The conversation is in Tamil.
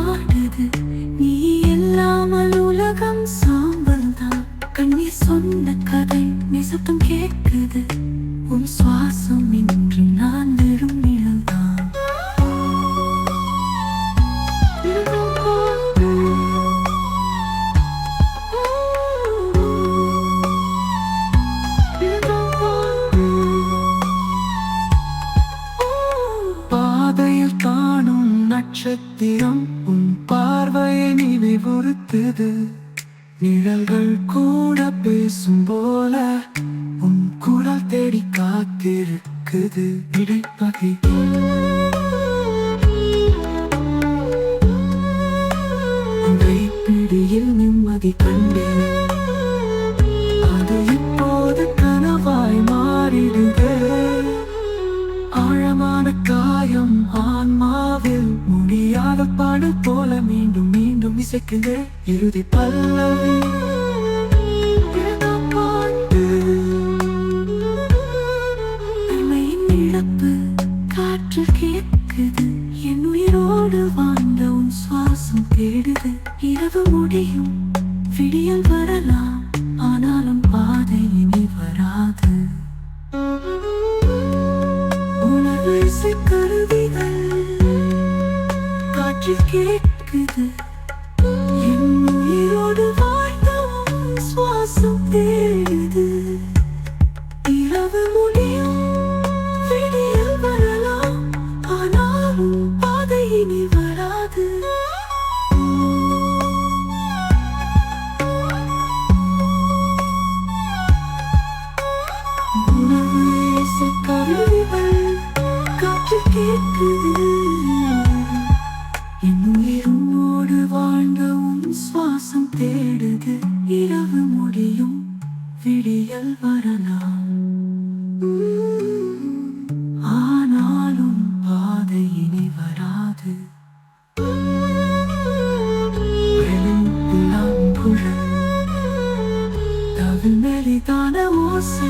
பாடுது. நீ இல்லாமல் உலகம் சாம்பல் தான். கண்ணீர் சொன்ன கதை நிசப்தம் கேட்குது. உன் சுவாசம் இன்று நான் வெறும் நிழல்தான். பாதையில் காணும் நட்சத்திரம் உன் பார்வையை நினைவுறுத்துது. நிழல்கள் கூட பேசும் போல உன் குரல் தேடி காத்திருக்குது. இடைப்பகை பிடியில் நிம்மதி கண்டேன். அது இப்போது கனவாய் மாறிடுது. ஆழமான காயம் ஆன்மாவில் முடியாத பாடு போல மீண்டும் மீண்டும் இசைக்குது. இறுதி பல்லவி பாட்டு. உண்மையின் இழப்பு காற்று கேட்குது. என் உயிரோடு வாழ்ந்த உன் சுவாசம் தேடுது. இரவு முடியும், விடியல் வரலாம், ஆனாலும் பாதை இனி வராது. உணர்வு இசை கருவிகள் காற்றில் கேட்குது. என் உயிரோடு வாழ்ந்த உன் சுவாசம் தேடுது. இரவு முடியும், விடியல் வரலாம், ஆனாலும் பாதை இனி வராது. உணர்வு இசை கருவிகள் காற்றில் கேட்குது. என் உயிரோடு வாழ்ந்த உன் சுவாசம் தேடுது. இரவு முடியும், விடியல் வரலாம், ஆனாலும் பாதை இனி வராது. மெலிதான ஓசை